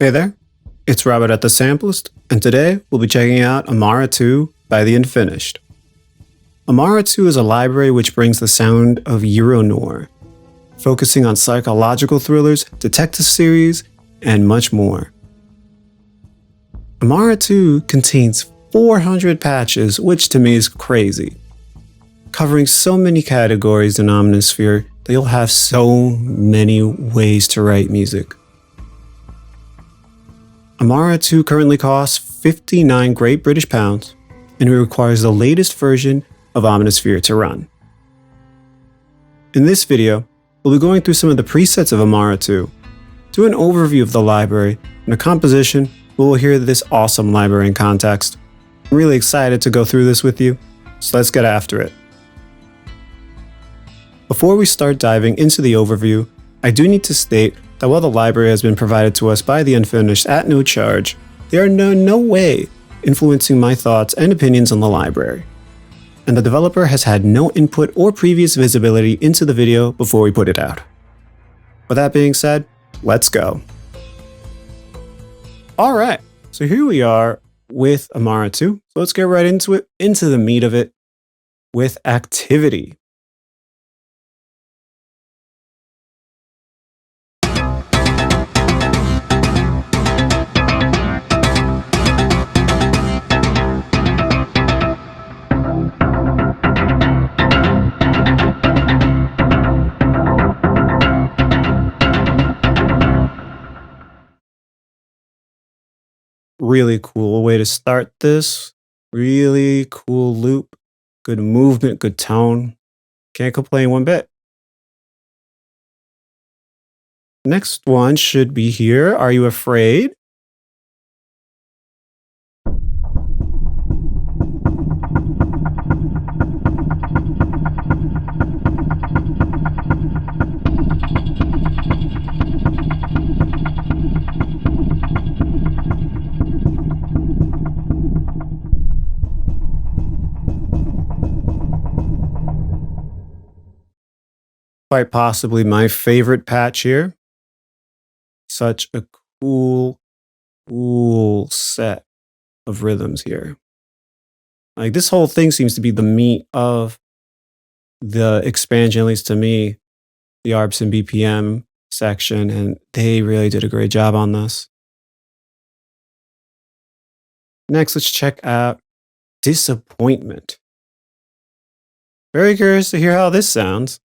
Hey there, it's Robert at the Sampleist, and today we'll be checking out Amara II by the Unfinished. Amara II is a library which brings the sound of Euro Noir, focusing on psychological thrillers, detective series, and much more. Amara II contains 400 patches, which to me is crazy, covering so many categories in Omnisphere that you'll have so many ways to write music. Amara II currently costs 59 Great British Pounds, and it requires the latest version of Omnisphere to run. In this video, we'll be going through some of the presets of Amara II, do an overview of the library, and a composition where we'll hear this awesome library in context. I'm really excited to go through this with you, so let's get after it. Before we start diving into the overview, I do need to state that while the library has been provided to us by the Unfinished at no charge, they are in no way influencing my thoughts and opinions on the library. And the developer has had no input or previous visibility into the video before we put it out. With that being said, let's go. Alright, so here we are with Amara II. So let's get right into it, into the meat of it, with activity. Really cool way to start this. Really cool loop. Good movement, good tone. Can't complain one bit. Next one should be here. Are you afraid? Quite possibly my favorite patch here. Such a cool set of rhythms here. Like this whole thing seems to be the meat of the expansion, at least to me, the ARPs and BPM section, and they really did a great job on this. Next, let's check out Disappointment. Very curious to hear how this sounds.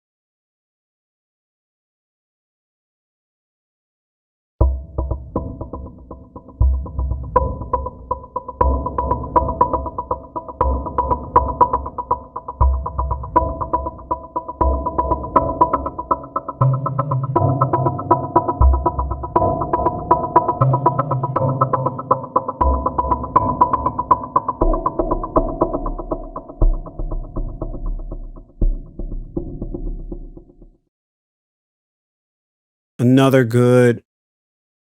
Another good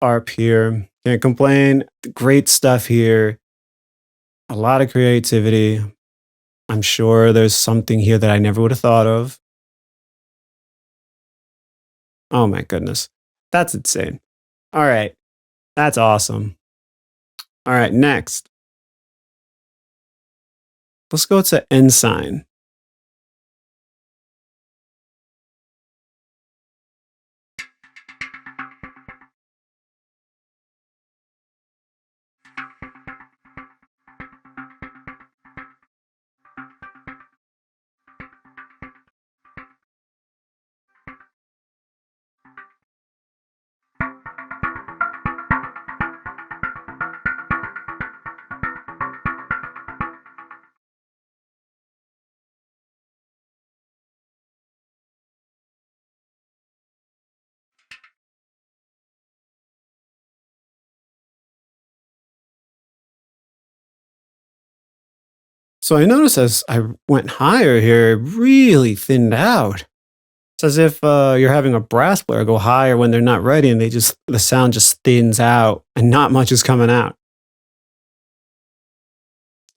ARP here. Can't complain. Great stuff here. A lot of creativity. I'm sure there's something here that I never would have thought of. Oh my goodness. That's insane. All right. That's awesome. All right, next. Let's go to Ensign. So I noticed as I went higher here, it really thinned out. It's as if you're having a brass player go higher when they're not ready, and the sound just thins out and not much is coming out.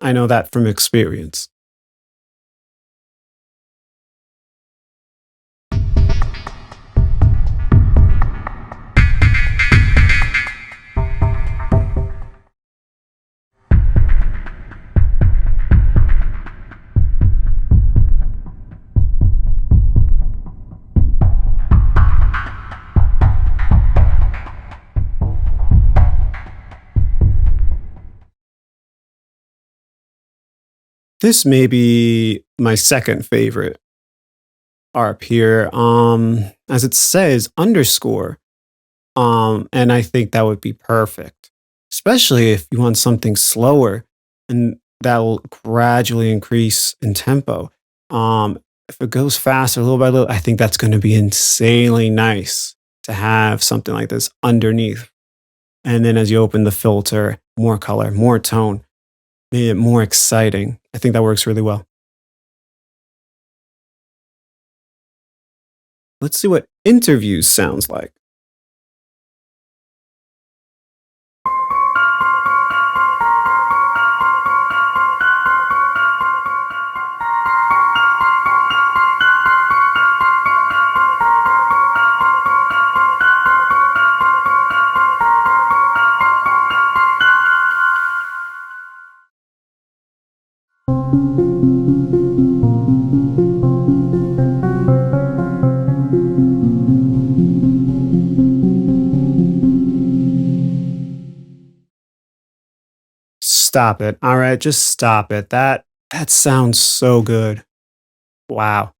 I know that from experience. This may be my second favorite ARP here. As it says, underscore. And I think that would be perfect, especially if you want something slower and that will gradually increase in tempo. If it goes faster little by little, I think that's going to be insanely nice to have something like this underneath. And then as you open the filter, more color, more tone, make it more exciting. I think that works really well. Let's see what interviews sounds like. Stop it. All right, just stop it. That sounds so good. Wow.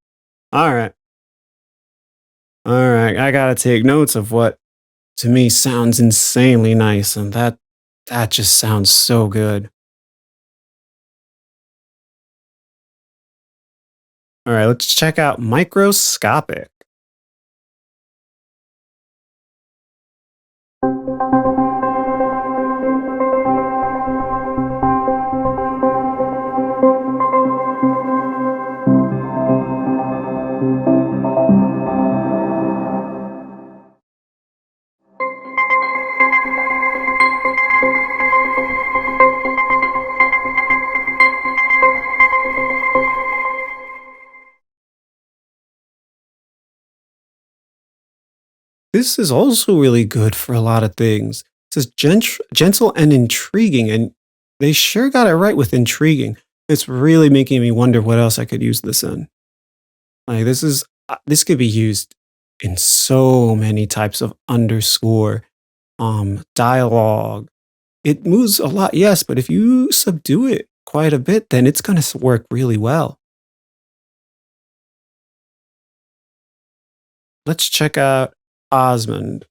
All right. All right. I got to take notes of what to me sounds insanely nice and that just sounds so good. All right, let's check out microscopic. This is also really good for a lot of things. It says gentle and intriguing, and they sure got it right with intriguing. It's really making me wonder what else I could use this in. Like this could be used in so many types of underscore dialogue. It moves a lot, yes, but if you subdue it quite a bit, then it's going to work really well. Let's check out Osmond.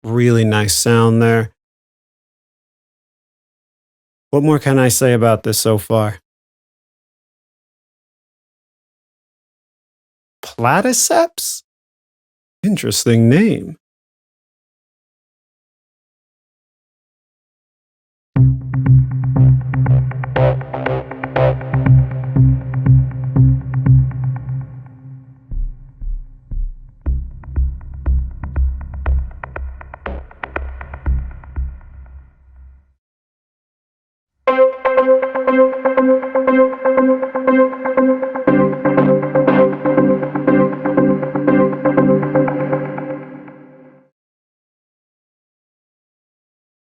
Really nice sound there. What more can I say about this so far? Platiceps? Interesting name.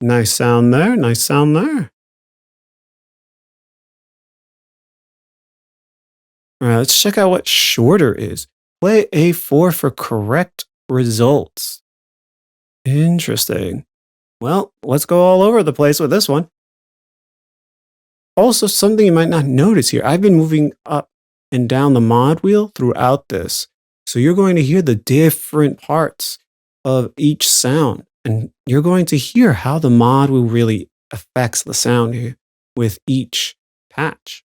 Nice sound there. Nice sound there. All right, let's check out what shorter is. Play A4 for correct results. Interesting. Well, let's go all over the place with this one. Also, something you might not notice here, I've been moving up and down the mod wheel throughout this. So you're going to hear the different parts of each sound, and you're going to hear how the mod wheel really affects the sound here with each patch.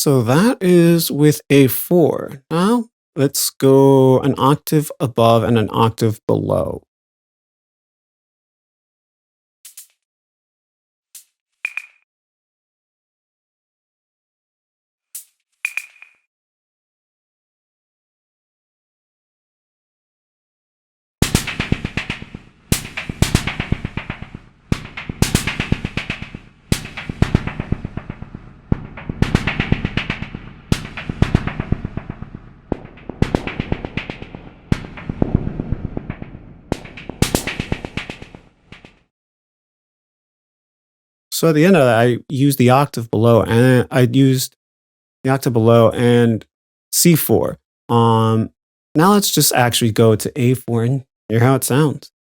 So that is with A4. Now let's go an octave above and an octave below. So at the end of that, I used the octave below, and I used the octave below and C4. Now let's just actually go to A4 and hear how it sounds.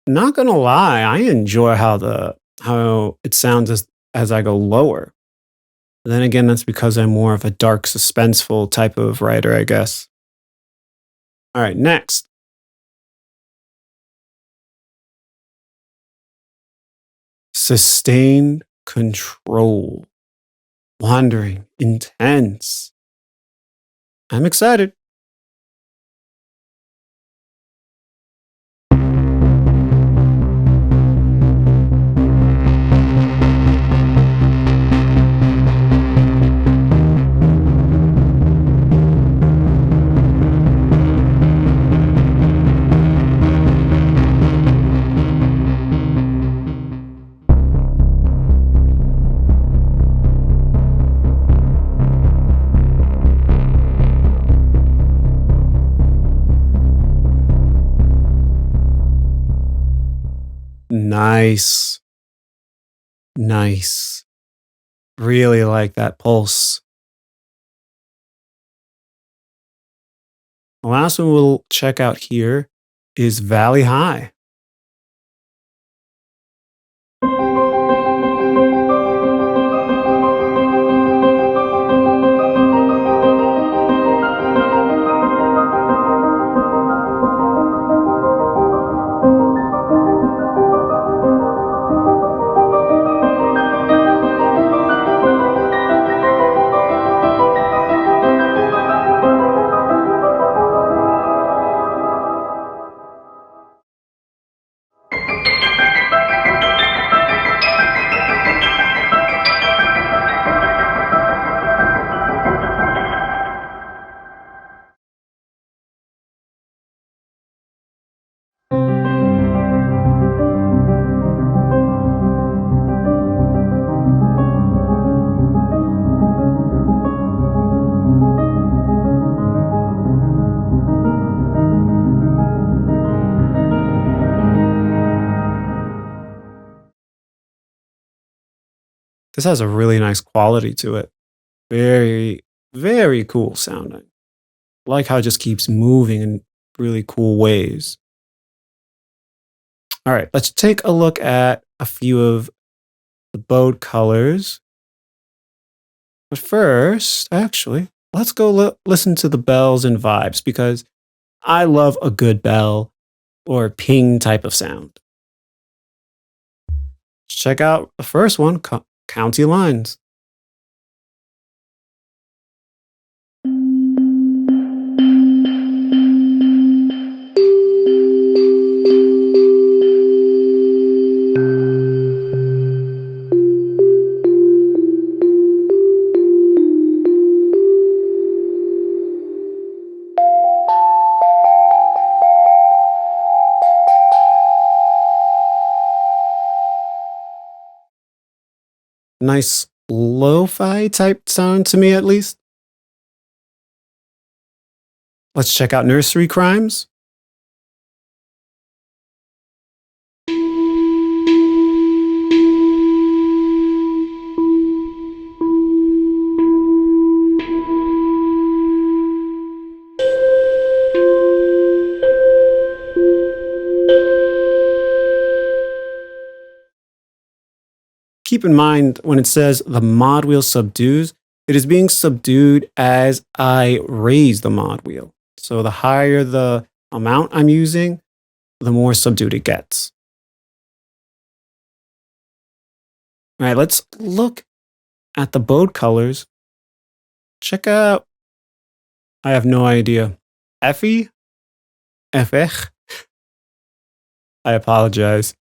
Not gonna lie, I enjoy how it sounds as I go lower. Then again, that's because I'm more of a dark, suspenseful type of writer, I guess. All right, next. Sustained control. Wandering. Intense. I'm excited. Nice. Nice. Really like that pulse. The last one we'll check out here is Valley High. This has a really nice quality to it. Very, very cool sounding. Like how it just keeps moving in really cool ways. All right, let's take a look at a few of the bowed colors. But first, actually, let's go listen to the bells and vibes because I love a good bell or ping type of sound. Check out the first one, County Lines. Nice lo-fi type sound to me, at least. Let's check out Nursery Crimes. Keep in mind when it says the mod wheel subdues, it is being subdued as I raise the mod wheel. So the higher the amount I'm using, the more subdued it gets. All right, let's look at the bode colors. Check out, I have no idea. Effie? Effech? I apologize.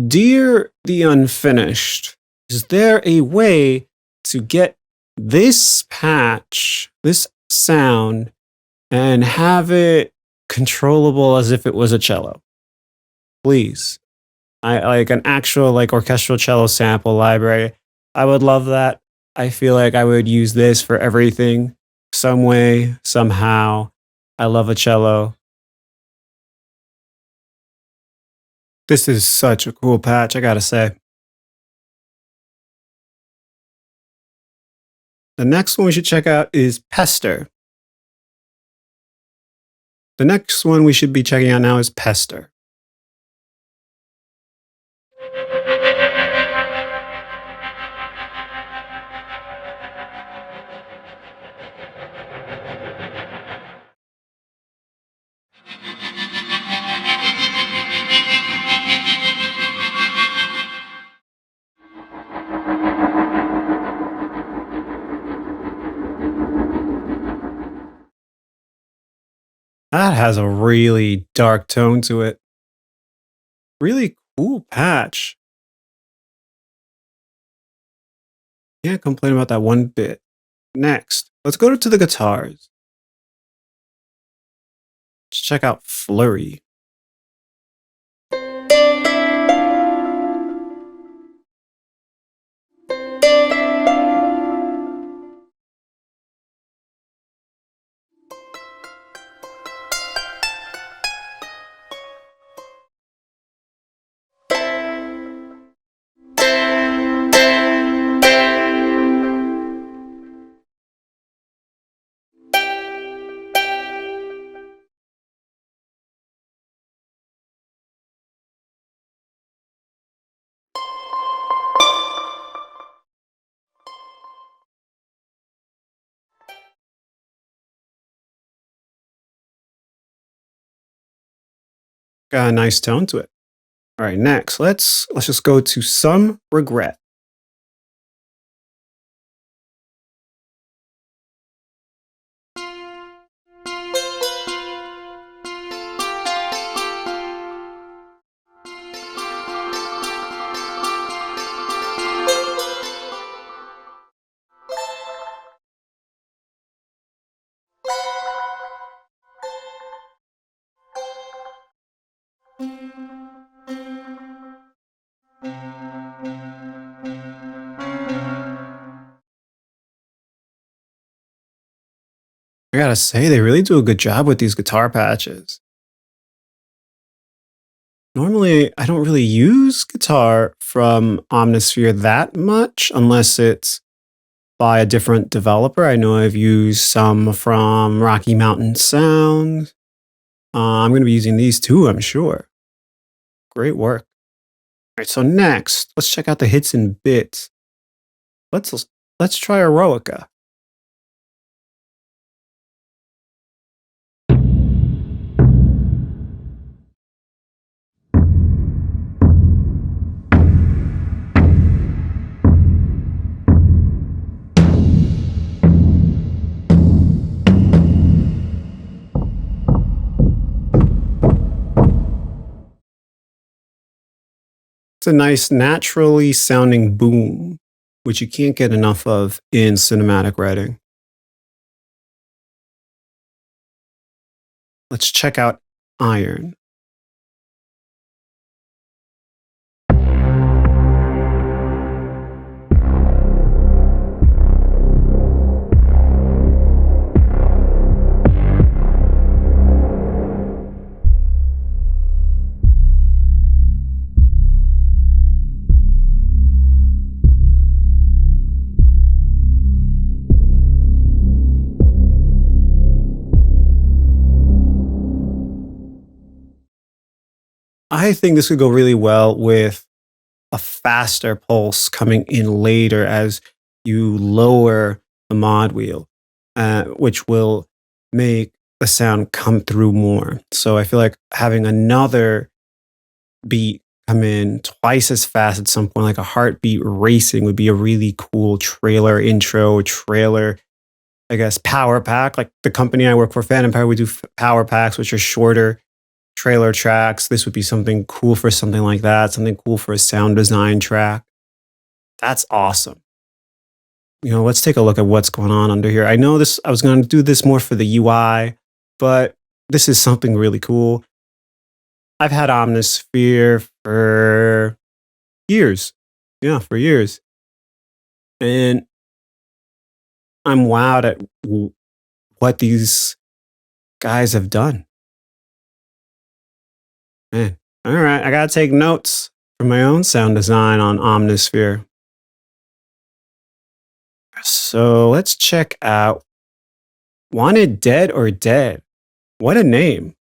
Dear the Unfinished, is there a way to get this patch, this sound, and have it controllable as if it was a cello? Please. I like an actual like orchestral cello sample library. I would love that. I feel like I would use this for everything, some way, somehow. I love a cello. This is such a cool patch, I gotta say. The next one we should check out is Pester. The next one we should be checking out now is Pester. That has a really dark tone to it. Really cool patch. Can't complain about that one bit. Next, let's go to the guitars. Let's check out Flurry. Got a nice tone to it. All right, next, let's just go to Some Regret. I gotta say, they really do a good job with these guitar patches. Normally, I don't really use guitar from Omnisphere that much unless it's by a different developer. I know I've used some from Rocky Mountain Sound. I'm going to be using these too, I'm sure. Great work. All right, so next, let's check out the hits and bits. Let's try Eroica. It's a nice, naturally sounding boom, which you can't get enough of in cinematic writing. Let's check out iron. I think this could go really well with a faster pulse coming in later as you lower the mod wheel, which will make the sound come through more. So I feel like having another beat come in twice as fast at some point, like a heartbeat racing, would be a really cool trailer intro, trailer, I guess, power pack. Like the company I work for, Fan Empire, we do power packs, which are shorter trailer tracks. This would be something cool for something like that, something cool for a sound design track. That's awesome. Let's take a look at what's going on under here. I know this, I was going to do this more for the UI, but this is something really cool. I've had Omnisphere for years. Yeah, for years. And I'm wowed at what these guys have done. Man, all right, I got to take notes for my own sound design on Omnisphere. So let's check out Wanted Dead or Dead. What a name.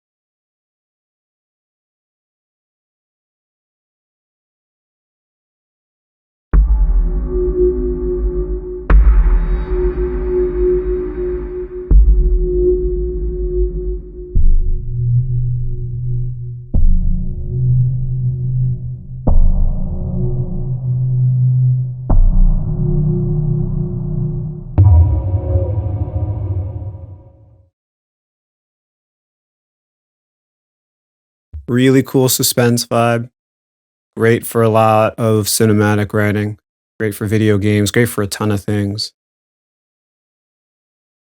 Really cool suspense vibe. Great for a lot of cinematic writing. Great for video games. Great for a ton of things.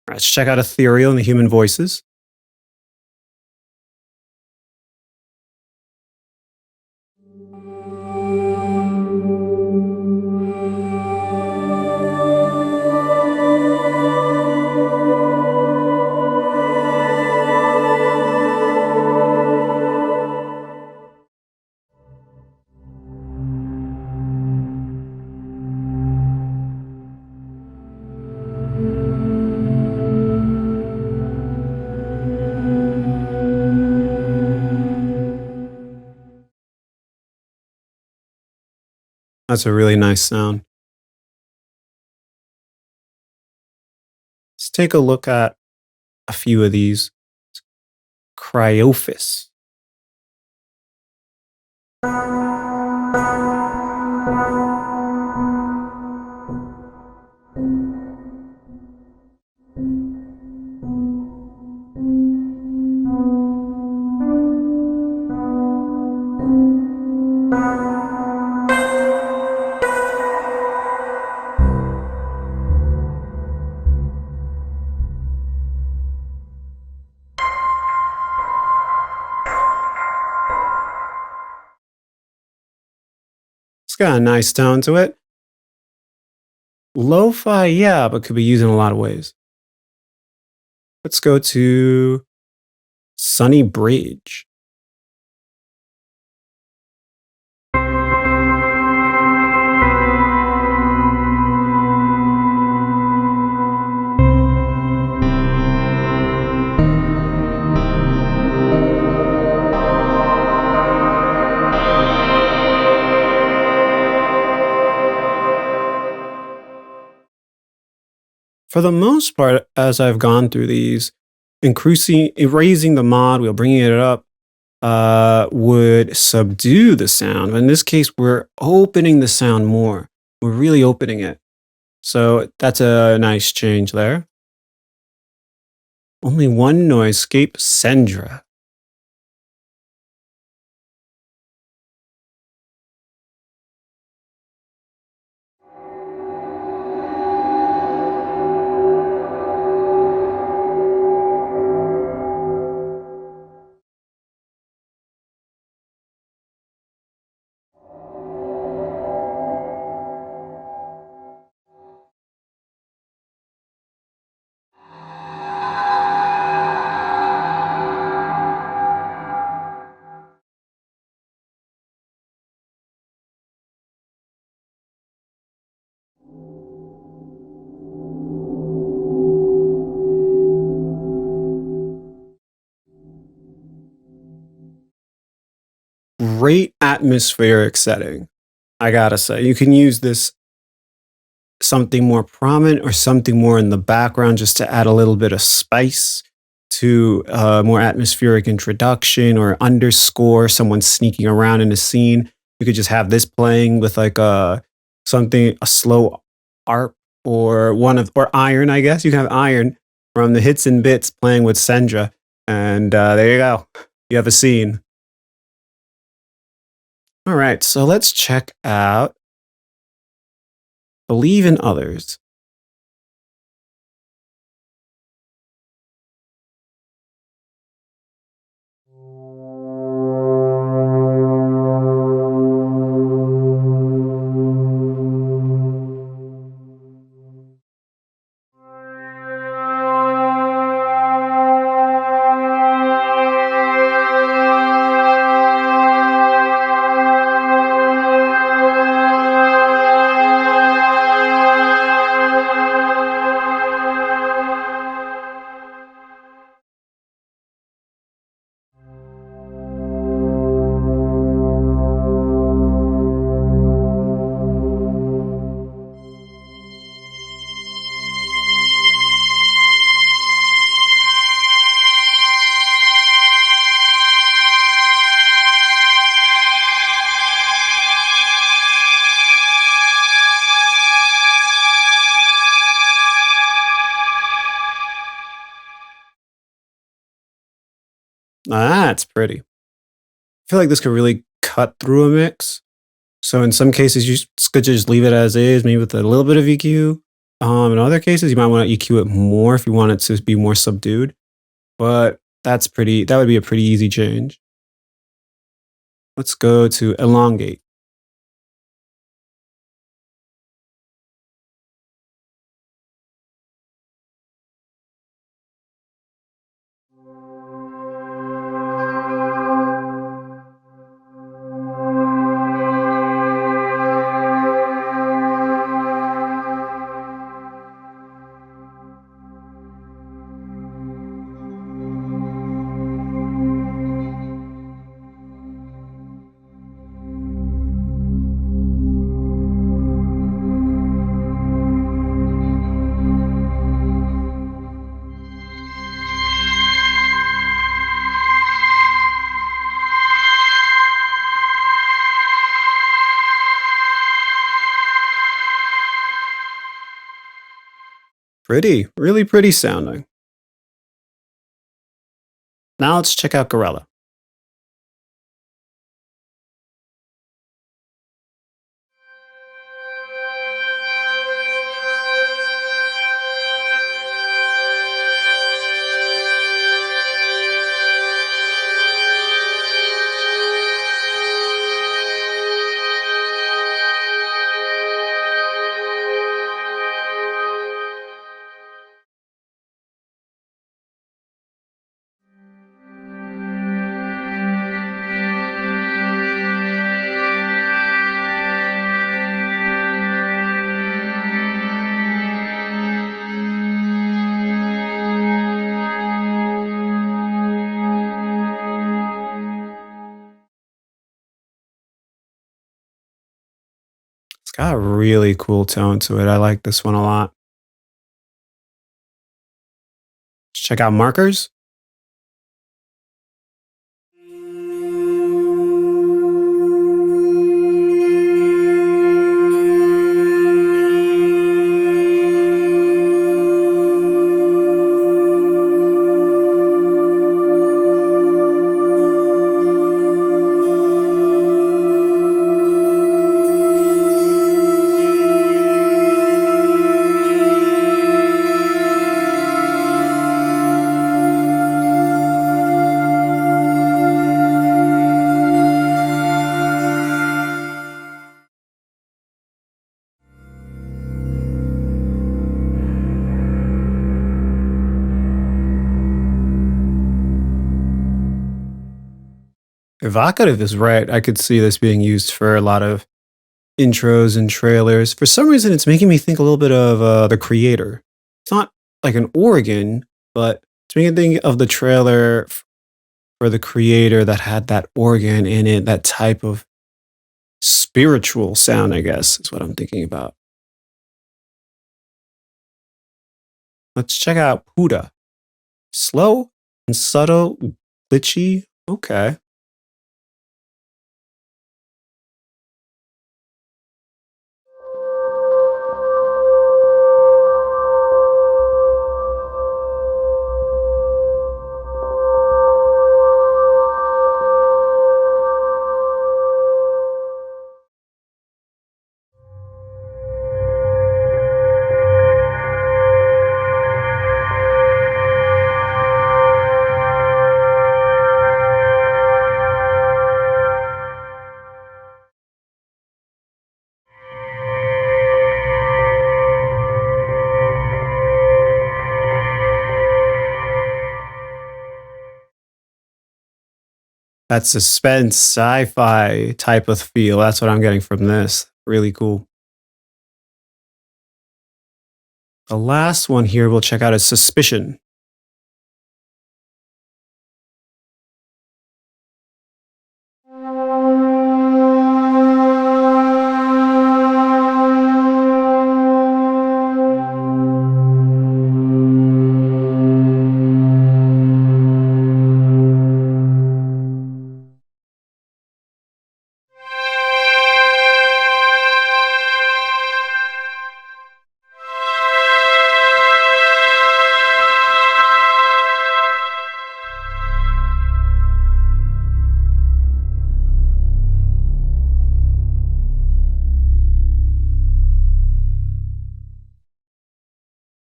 All right, let's check out Ethereal and the Human Voices. That's a really nice sound. Let's take a look at a few of these. Cryophis. It's got a nice tone to it. Lo-fi, yeah, but could be used in a lot of ways. Let's go to Sunny Bridge. For the most part, as I've gone through these, raising the mod wheel, bringing it up, would subdue the sound. In this case, we're opening the sound more. We're really opening it. So that's a nice change there. Only one noisescape, Sendra. great atmospheric setting. I gotta say, you can use this something more prominent or something more in the background just to add a little bit of spice to a more atmospheric introduction or underscore someone sneaking around in a scene. You could just have this playing with like a slow arp or or iron, I guess. You can have iron from the hits and bits playing with Sendra. And there you go. You have a scene. All right, so let's check out Believe in Others. That's pretty. I feel like this could really cut through a mix. So in some cases, could just leave it as is, maybe with a little bit of EQ. In other cases, you might want to EQ it more if you want it to be more subdued. But that's pretty. That would be a pretty easy change. Let's go to elongate. Pretty, really pretty sounding. Now let's check out Gorilla. It's got a really cool tone to it. I like this one a lot. Let's check out Markers. Evocative is right. I could see this being used for a lot of intros and trailers. For some reason, it's making me think a little bit of The Creator. It's not like an organ, but it's making me think of the trailer for the creator that had that organ in it, that type of spiritual sound, I guess, is what I'm thinking about. Let's check out Puda. Slow and subtle, glitchy. Okay. That suspense sci-fi type of feel. That's what I'm getting from this. Really cool. The last one here we'll check out is Suspicion.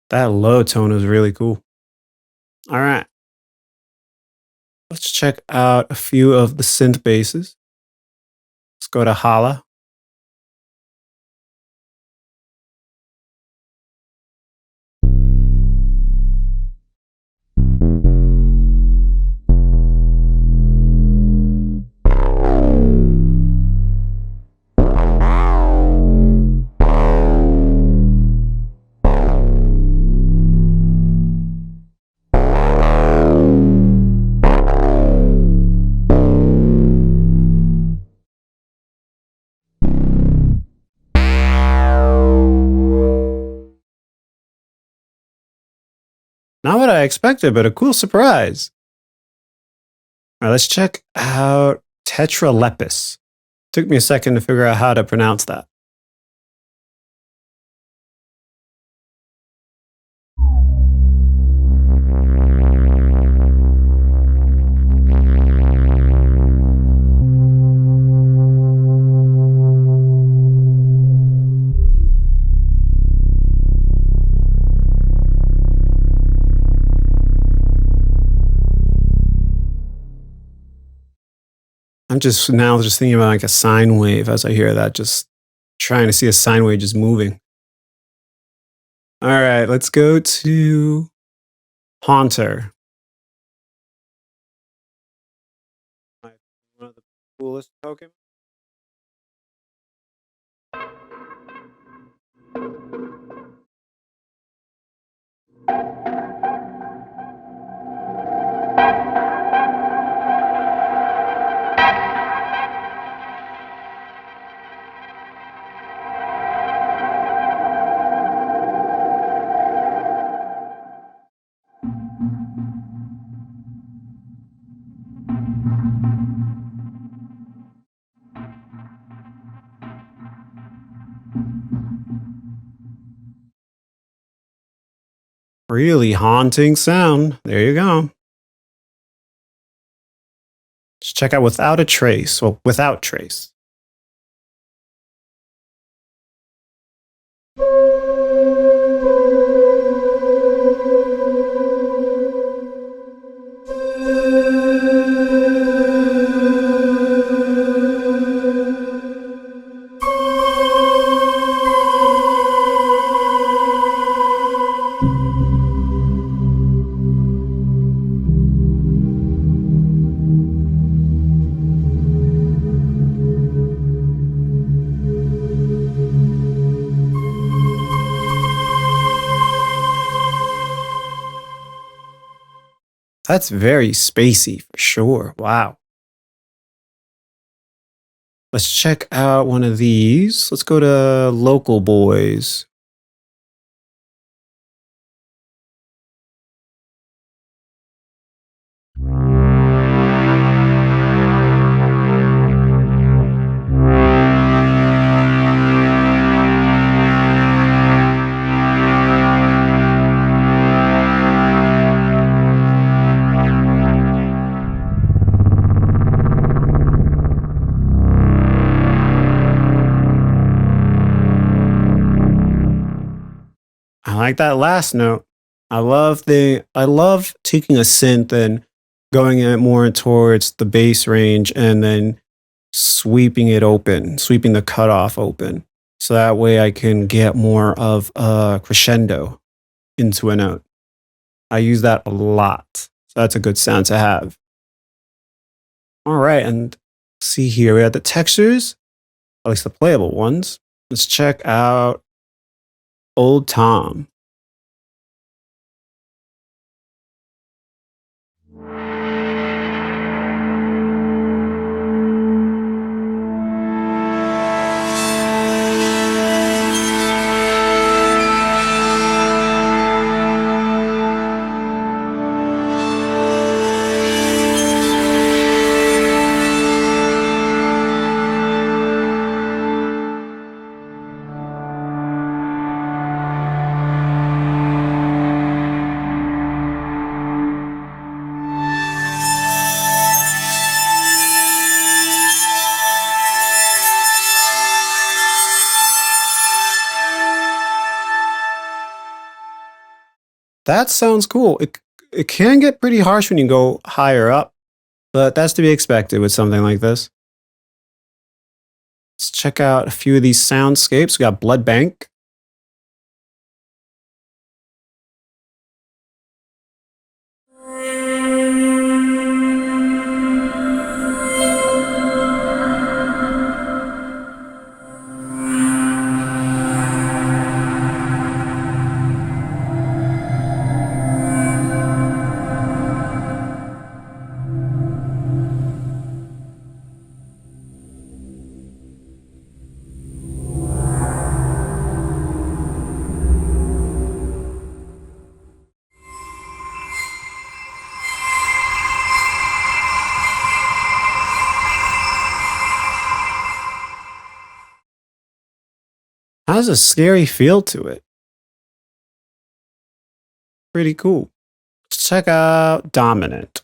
That low tone is really cool. All right. Let's check out a few of the synth basses. Let's go to Hala. Not what I expected, but a cool surprise. All right, let's check out Tetralepis. Took me a second to figure out how to pronounce that. I'm just now just thinking about like a sine wave as I hear that, just trying to see a sine wave just moving. All right, let's go to Haunter. One of the coolest Pokemon. Really haunting sound. There you go. Let's check out Without a Trace. Well, Without Trace. That's very spacey for sure. Wow. Let's check out one of these. Let's go to Local Boys. I like that last note. I love taking a synth and going it more towards the bass range and then sweeping it open, sweeping the cutoff open. So that way I can get more of a crescendo into a note. I use that a lot. So that's a good sound to have. All right, and see here we have the textures, at least the playable ones. Let's check out Old Tom. That sounds cool. It can get pretty harsh when you go higher up, but that's to be expected with something like this. Let's check out a few of these soundscapes. We got Blood Bank. Has a scary feel to it. Pretty cool. Let's check out Dominant.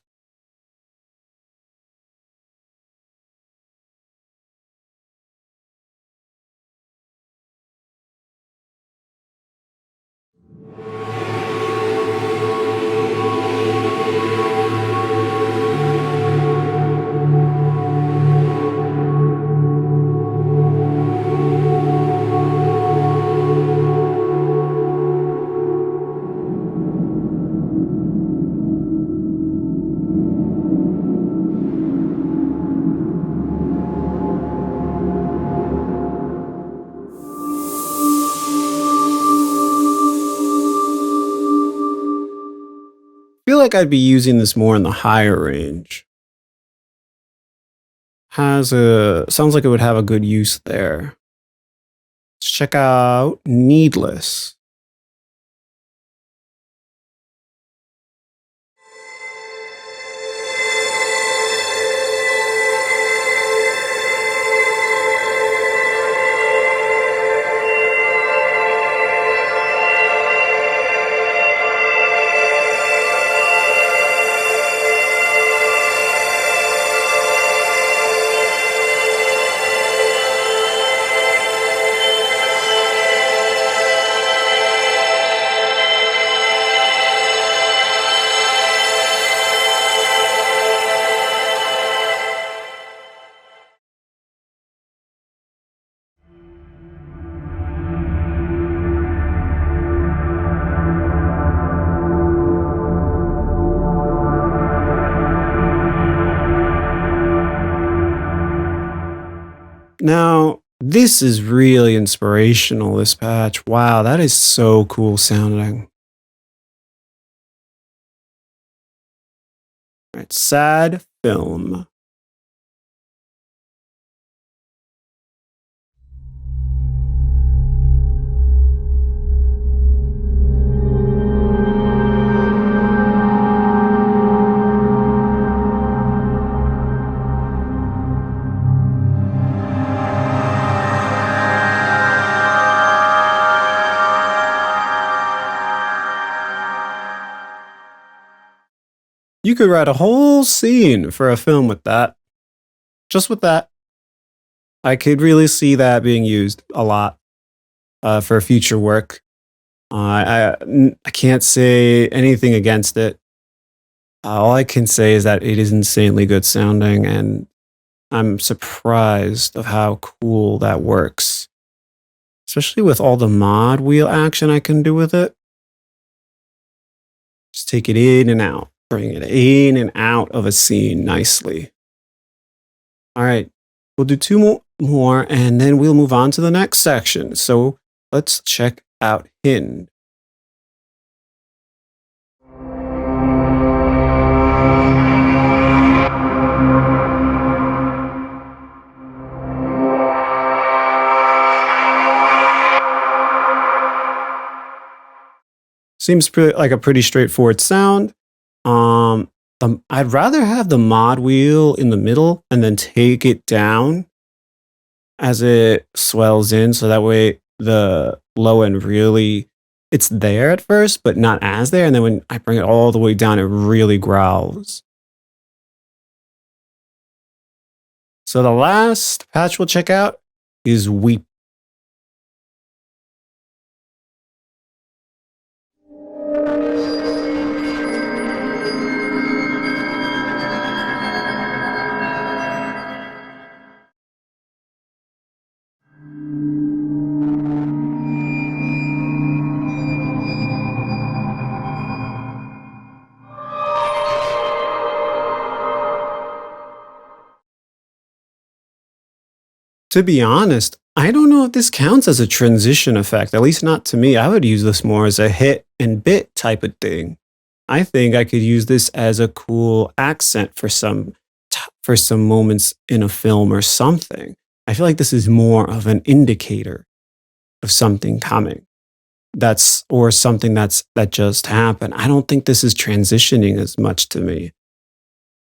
Feel like I'd be using this more in the higher range. Sounds like it would have a good use there. Let's check out Needless. Now, this is really inspirational, this patch. Wow, that is so cool sounding. All right, sad film. You could write a whole scene for a film with that. Just with that. I could really see that being used a lot for future work. I can't say anything against it. All I can say is that it is insanely good sounding, and I'm surprised of how cool that works. Especially with all the mod wheel action I can do with it. Just take it in and out, bring it in and out of a scene nicely. All right, we'll do two more and then we'll move on to the next section. So let's check out Hind. Seems like a pretty straightforward sound. I'd rather have the mod wheel in the middle and then take it down as it swells in, so that way the low end really, it's there at first, but not as there. And then when I bring it all the way down, it really growls. So the last patch we'll check out is Weep. To be honest, I don't know if this counts as a transition effect, at least not to me. I would use this more as a hit and bit type of thing. I think I could use this as a cool accent for some moments in a film or something. I feel like this is more of an indicator of something coming. Or something that just happened. I don't think this is transitioning as much to me.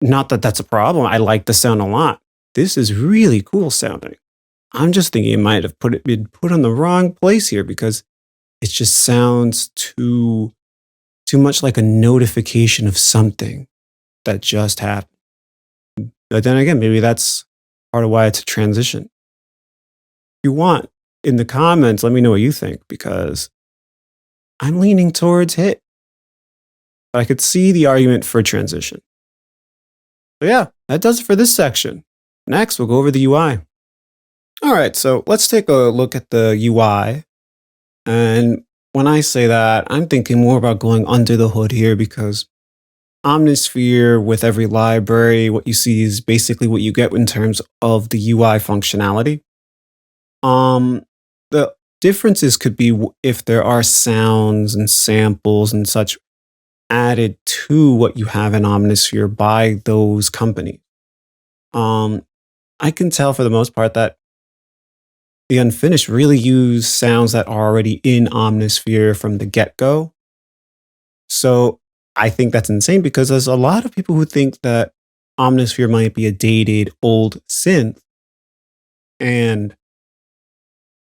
Not that that's a problem. I like the sound a lot. This is really cool sounding. I'm just thinking it might have been put on the wrong place here because it just sounds too much like a notification of something that just happened. But then again, maybe that's part of why it's a transition. If you want, in the comments, let me know what you think, because I'm leaning towards hit. But I could see the argument for transition. So yeah, that does it for this section. Next, we'll go over the UI. All right, so let's take a look at the UI. And when I say that, I'm thinking more about going under the hood here, because Omnisphere, with every library, what you see is basically what you get in terms of the UI functionality. The differences could be if there are sounds and samples and such added to what you have in Omnisphere by those companies. I can tell for the most part that the Unfinished really use sounds that are already in Omnisphere from the get-go. So I think that's insane, because there's a lot of people who think that Omnisphere might be a dated old synth, and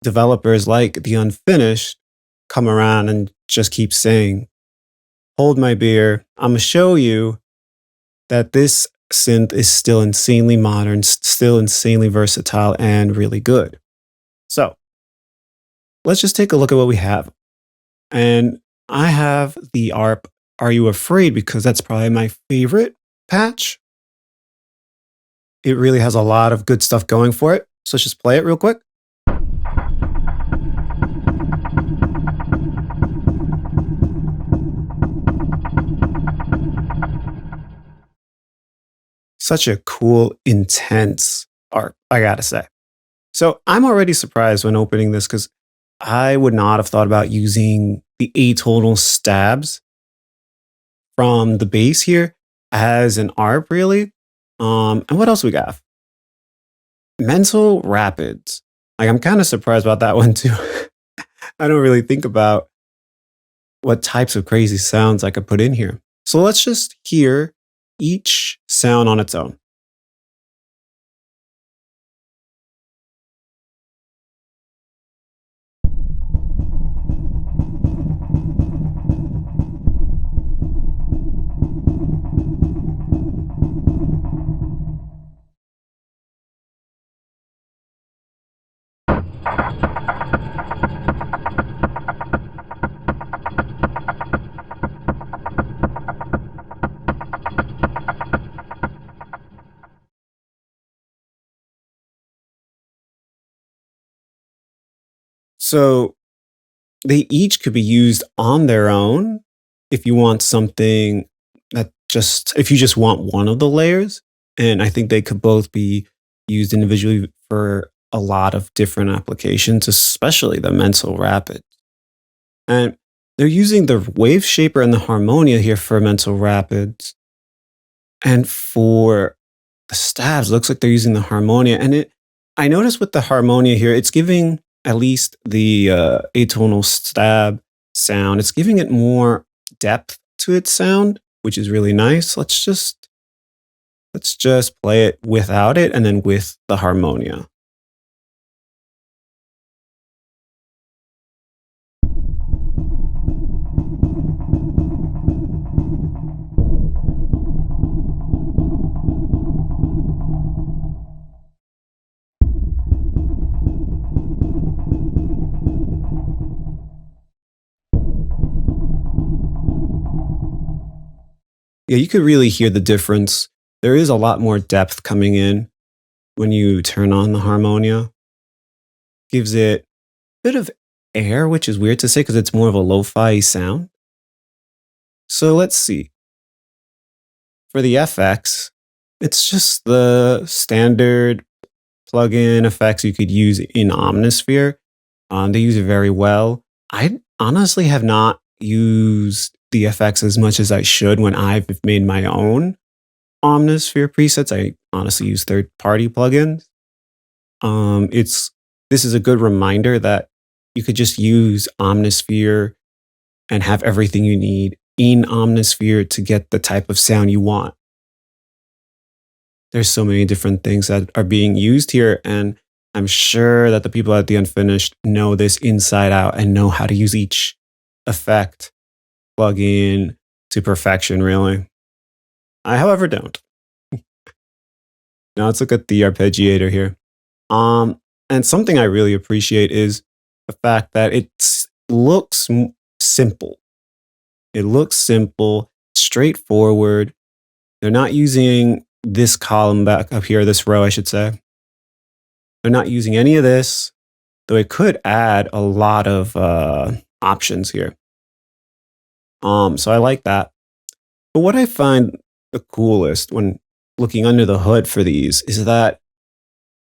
developers like the Unfinished come around and just keep saying, hold my beer, I'm gonna show you that this synth is still insanely modern, still insanely versatile, and really good. So let's just take a look at what we have. And I have the ARP Are You Afraid, because that's probably my favorite patch. It really has a lot of good stuff going for it. So let's just play it real quick. Such a cool, intense ARP, I gotta say. So I'm already surprised when opening this, because I would not have thought about using the atonal stabs from the bass here. as an ARP, really. And what else we got? Mental rapids. Like, I'm kind of surprised about that one too. I don't really think about what types of crazy sounds I could put in here. So let's just hear each sound on its own. So they each could be used on their own if you want something if you just want one of the layers. And I think they could both be used individually for a lot of different applications, especially the mental rapid. And they're using the wave shaper and the harmonia here for mental rapids. And for the stabs, looks like they're using the harmonia. I noticed with the harmonia here, it's giving at least the atonal stab sound. It's giving it more depth to its sound, which is really nice. Let's just play it without it and then with the harmonia. Yeah, you could really hear the difference. There is a lot more depth coming in when you turn on the harmonia. Gives it a bit of air, which is weird to say because it's more of a lo-fi sound. So let's see. For the FX, it's just the standard plugin effects you could use in Omnisphere. They use it very well. I honestly have not used the FX as much as I should when I've made my own Omnisphere presets. I honestly use third-party plugins. This is a good reminder that you could just use Omnisphere and have everything you need in Omnisphere to get the type of sound you want. There's so many different things that are being used here, and I'm sure that the people at the Unfinished know this inside out and know how to use each effect plugin to perfection, really. I, however, don't. Now let's look at the arpeggiator here. And something I really appreciate is the fact that it looks simple. It looks simple, straightforward. They're not using this column back up here, this row, I should say. They're not using any of this, though it could add a lot of options here. So I like that. But what I find the coolest when looking under the hood for these is that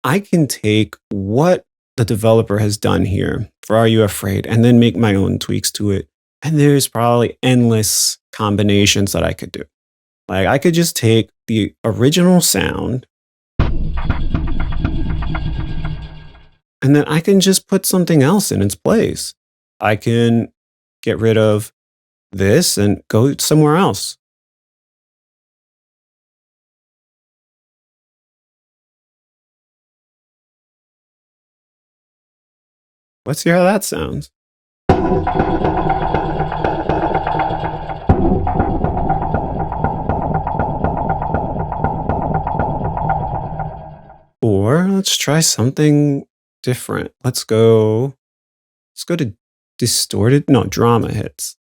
I can take what the developer has done here for Are You Afraid and then make my own tweaks to it. And there's probably endless combinations that I could do. Like, I could just take the original sound and then I can just put something else in its place. I can get rid of this and go somewhere else. Let's hear how that sounds. Or let's try something different. Let's go to distorted, no, drama hits.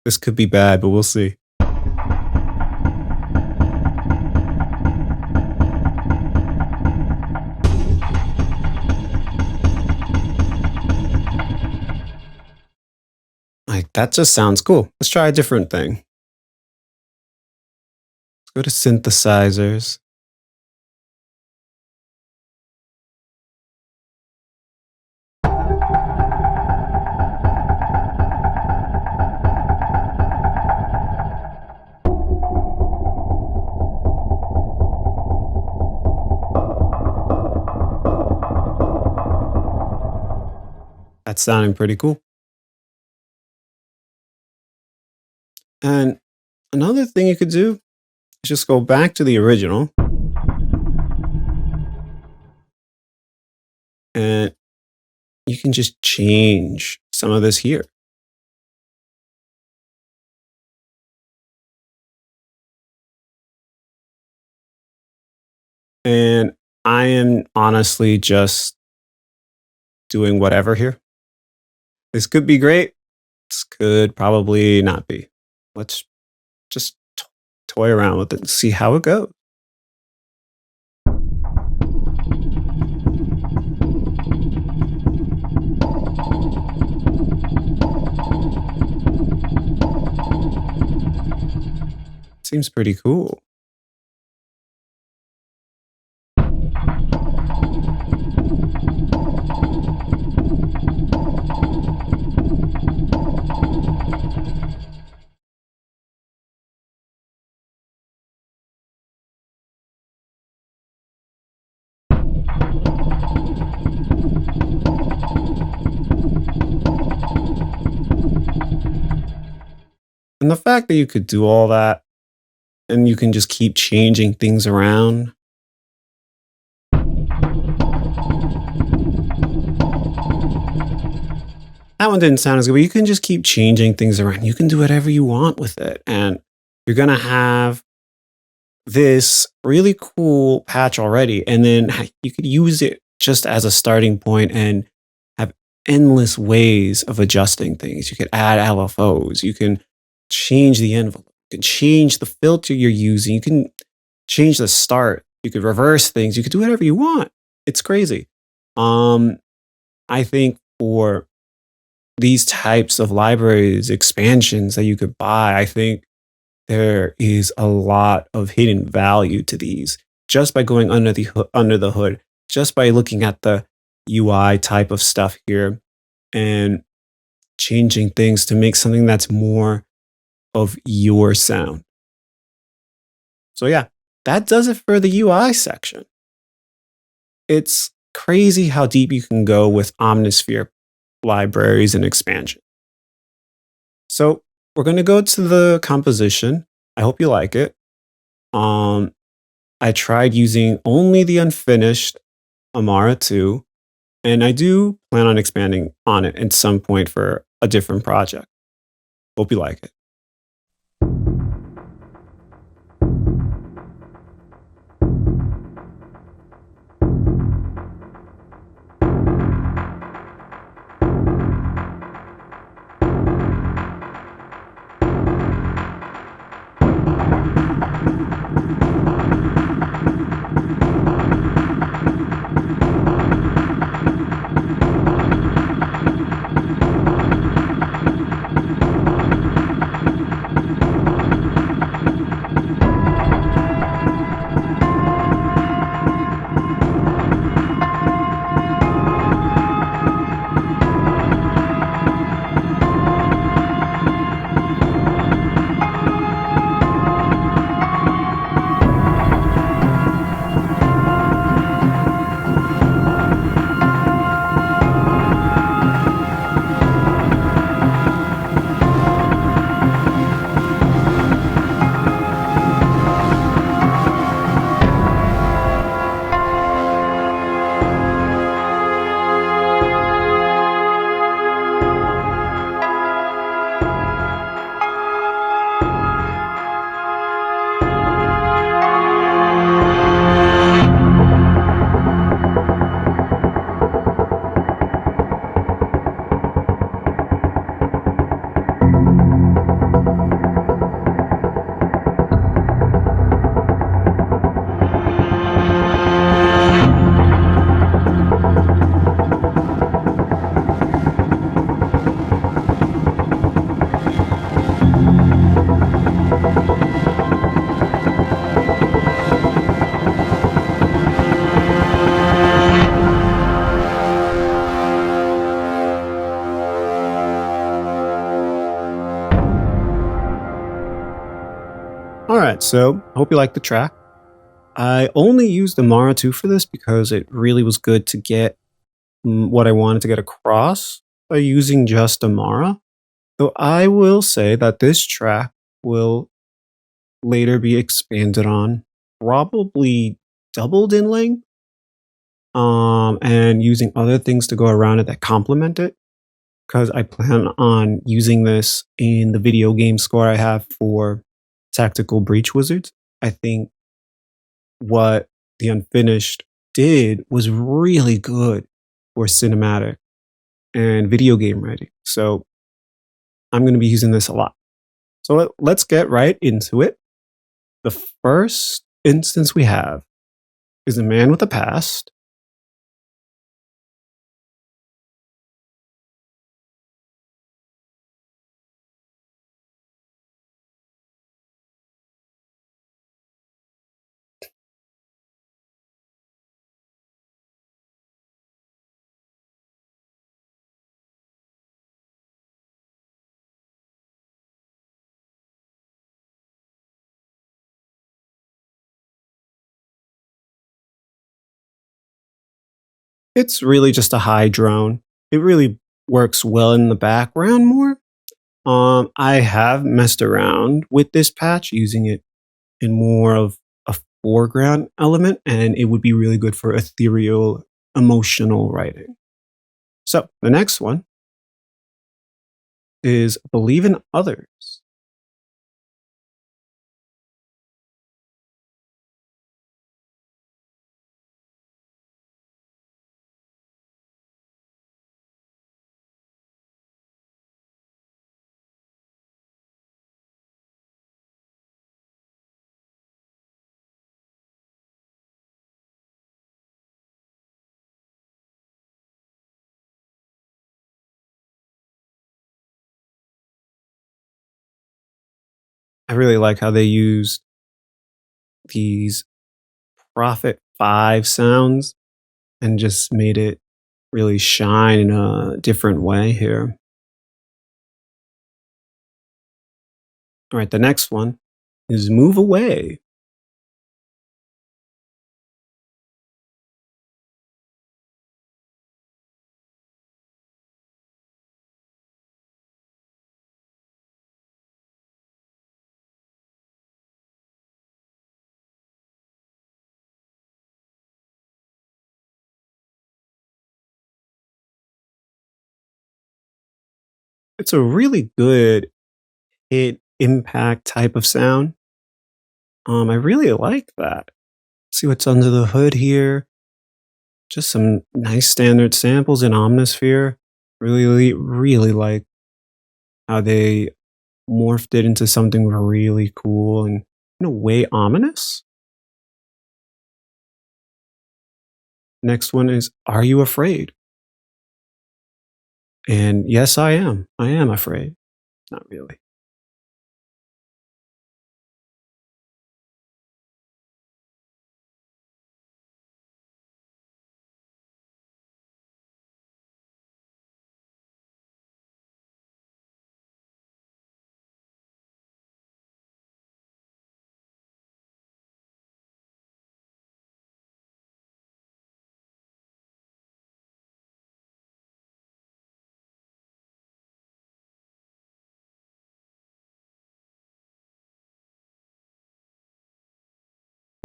This could be bad, but we'll see. Like, that just sounds cool. Let's try a different thing. Let's go to synthesizers. That's sounding pretty cool. And another thing you could do is just go back to the original and you can just change some of this here. And I am honestly just doing whatever here. This could be great. This could probably not be. Let's just toy around with it and see how it goes. Seems pretty cool. And the fact that you could do all that and you can just keep changing things around. That one didn't sound as good, but you can just keep changing things around. You can do whatever you want with it. And you're going to have this really cool patch already. And then you could use it just as a starting point and have endless ways of adjusting things. You could add LFOs. You can change the envelope. You can change the filter you're using. You can change the start. You could reverse things. You could do whatever you want. It's crazy. I think for these types of libraries, expansions that you could buy, I think there is a lot of hidden value to these just by going under the hood, just by looking at the UI type of stuff here and changing things to make something that's more of your sound. So yeah, that does it for the UI section. It's crazy how deep you can go with Omnisphere libraries and expansion. So we're going to go to the composition. I hope you like it. I tried using only the unfinished Amara II, and I do plan on expanding on it at some point for a different project. Hope you like it. All right, so I hope you like the track. I only used the Amara II for this because it really was good to get what I wanted to get across. by using just Amara, though I will say that this track will later be expanded on, probably doubled in length, and using other things to go around it that complement it. Because I plan on using this in the video game score I have for Tactical Breach Wizards. I think what the Unfinished did was really good for cinematic and video game writing. So I'm going to be using this a lot. So let's get right into it. The first instance we have is a man with a past. It's really just a high drone. It really works well in the background more. I have messed around with this patch using it in more of a foreground element, and it would be really good for ethereal, emotional writing. So the next one is Believe in Others. I really like how they used these Prophet 5 sounds and just made it really shine in a different way here. All right, the next one is Move Away. It's a really good hit impact type of sound. I really like that. See what's under the hood here. Just some nice standard samples in Omnisphere. Really like how they morphed it into something really cool and in a way ominous. Next one is Are You Afraid? And yes, I am. I am afraid. Not really.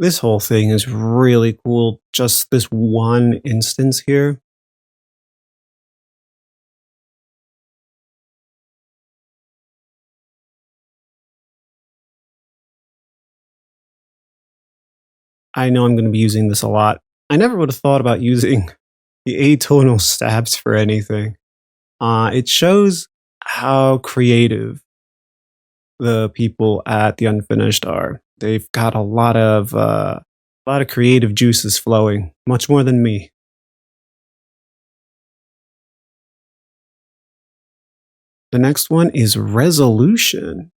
This whole thing is really cool. Just this one instance here. I know I'm going to be using this a lot. I never would have thought about using the atonal stabs for anything. It shows how creative the people at the Unfinished are. They've got a lot of creative juices flowing, much more than me. The next one is Resolution.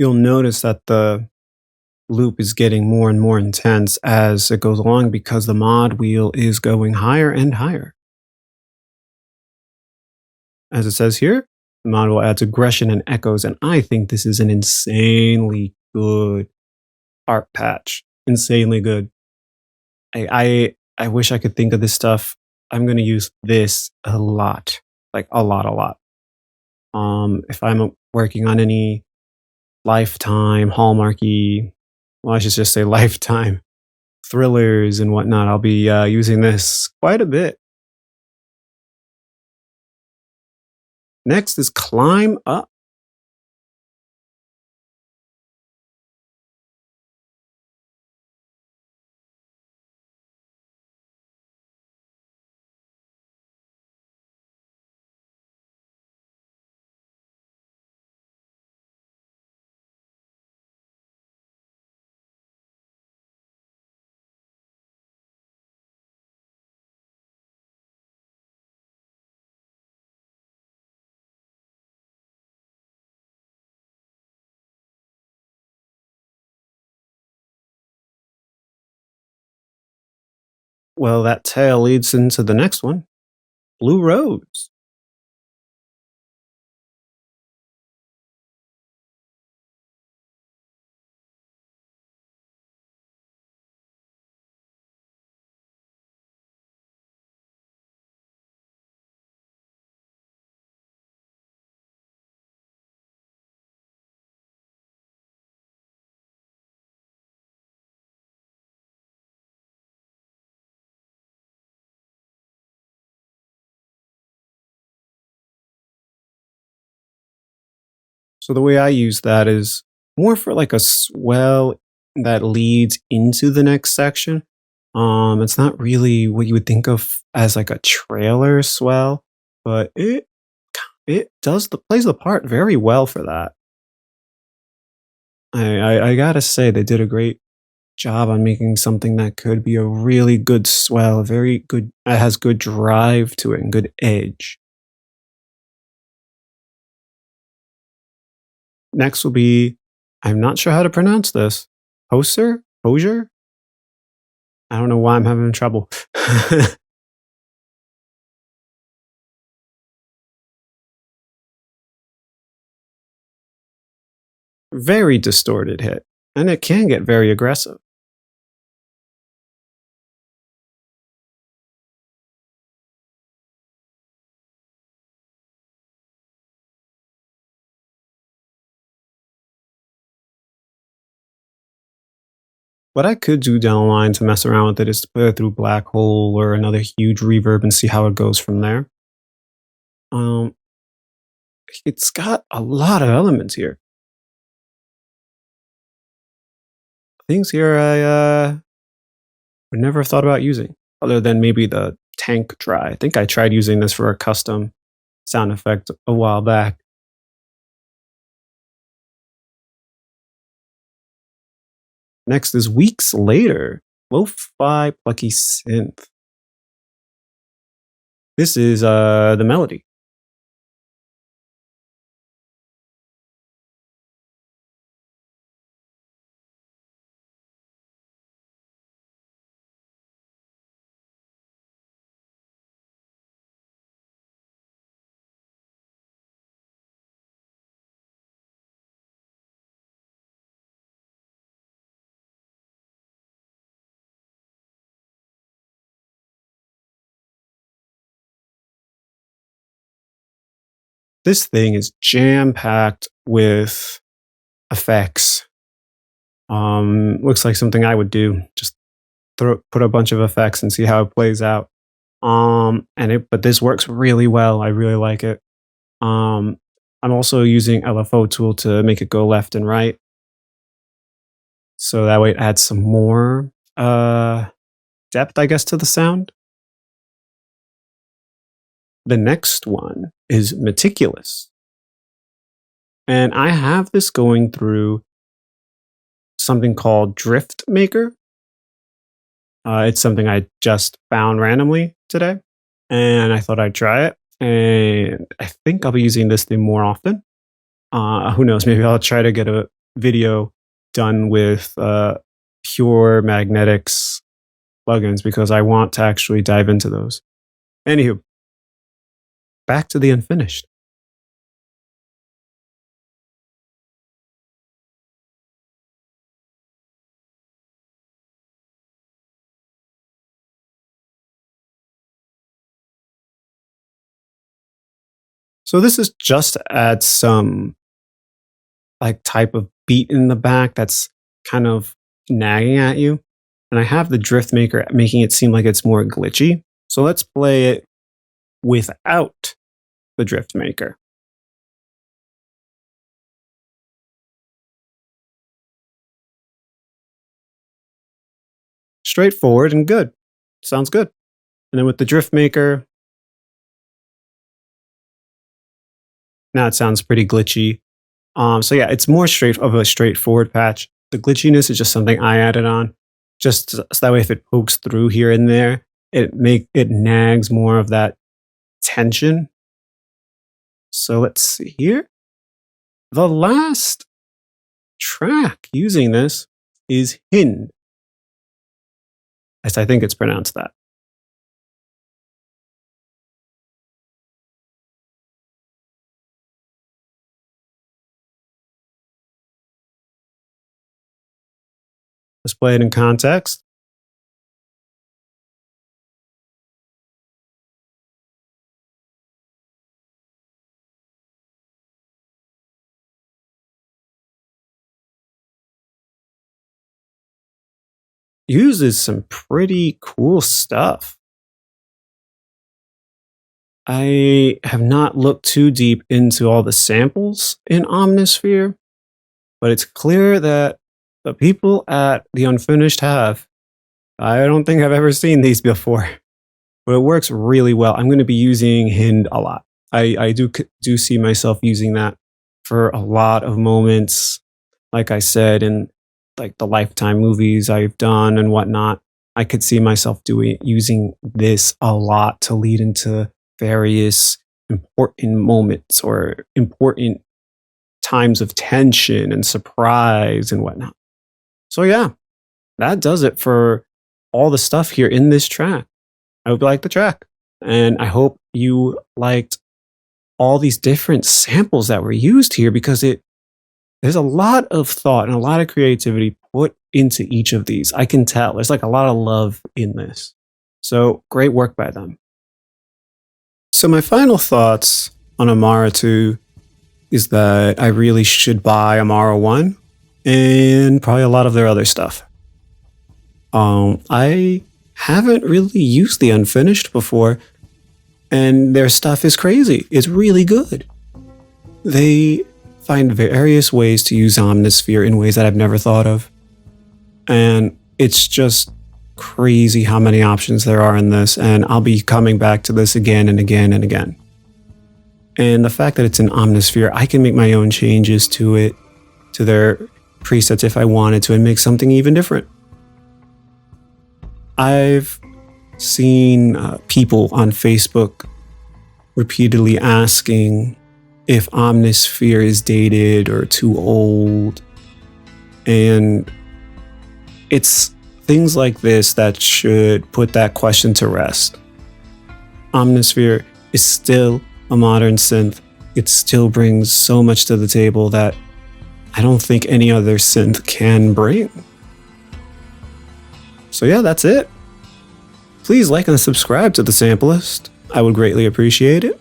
you'll notice that the loop is getting more and more intense as it goes along because the mod wheel is going higher and higher. As it says here, the mod wheel adds aggression and echoes, and I think this is an insanely good art patch. Insanely good. I wish I could think of this stuff. I'm gonna use this a lot, like a lot, a lot. If I'm working on any Lifetime, Hallmarky, well, I should just say Lifetime thrillers and whatnot, I'll be using this quite a bit. Next is Climb Up. Well, that tail leads into the next one, Blue Rose. So the way I use that is more for like a swell that leads into the next section. It's not really what you would think of as like a trailer swell, but it does the plays the part very well for that. I gotta say they did a great job on making something that could be a really good swell, very good. It has good drive to it and good edge. Next will be, I'm not sure how to pronounce this. Hoser? I don't know why I'm having trouble. Very distorted hit, and it can get very aggressive. What I could do down the line to mess around with it is to put it through Black Hole or another huge reverb and see how it goes from there. Um, it's got a lot of elements here. Things here I would never have thought about using, other than maybe the tank dry. I think I tried using this for a custom sound effect a while back. Next is Weeks Later, Lo-Fi Plucky Synth. This is the melody. This thing is jam packed with effects. Looks like something I would do. Just put a bunch of effects and see how it plays out. But this works really well. I really like it. Um, I'm also using LFO tool to make it go left and right, so that way it adds some more depth, I guess, to the sound. The next one is Meticulous, and I have this going through something called Drift Maker. It's something I just found randomly today, and I thought I'd try it. And I think I'll be using this thing more often. Who knows? Maybe I'll try to get video done with pure magnetics plugins because I want to actually dive into those. Anywho, back to the unfinished. So this is just to add some like type of beat in the back that's kind of nagging at you. And I have the drift maker making it seem like it's more glitchy. So let's play it without the drift maker. Straightforward and good. Sounds good. And then with the drift maker, now it sounds pretty glitchy. So yeah, it's more straightforward patch. The glitchiness is just something I added on, just so that way if it pokes through here and there, it nags more of that tension. So let's see here. The last track using this is Hind. As I think it's pronounced that. Let's play it in context. Uses some pretty cool stuff. I have not looked too deep into all the samples in Omnisphere, but it's clear that the people at the Unfinished have. I don't think I've ever seen these before, but it works really well. I'm going to be using Hind a lot. I do see myself using that for a lot of moments, like I said, in like the Lifetime movies I've done and whatnot. I could see myself using this a lot to lead into various important moments or important times of tension and surprise and whatnot. So yeah, that does it for all the stuff here in this track. I hope you liked the track, and I hope you liked all these different samples that were used here, because there's a lot of thought and a lot of creativity put into each of these. I can tell there's like a lot of love in this. So great work by them. So my final thoughts on Amara II is that I really should buy Amara I and probably a lot of their other stuff. I haven't really used the Unfinished before, and their stuff is crazy. It's really good. They find various ways to use Omnisphere in ways that I've never thought of. And it's just crazy how many options there are in this, and I'll be coming back to this again and again and again. And the fact that it's an Omnisphere, I can make my own changes to it, to their presets if I wanted to, and make something even different. I've seen people on Facebook repeatedly asking if Omnisphere is dated or too old. And it's things like this that should put that question to rest. Omnisphere is still a modern synth. It still brings so much to the table that I don't think any other synth can bring. So yeah, that's it. Please like and subscribe to the Sampleist. I would greatly appreciate it.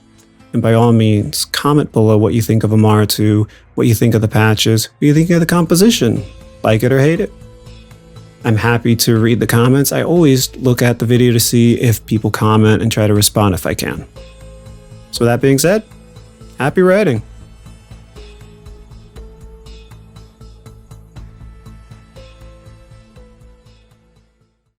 And by all means, comment below what you think of Amara II, what you think of the patches, what you think of the composition. Like it or hate it. I'm happy to read the comments. I always look at the video to see if people comment and try to respond if I can. So that being said, happy writing.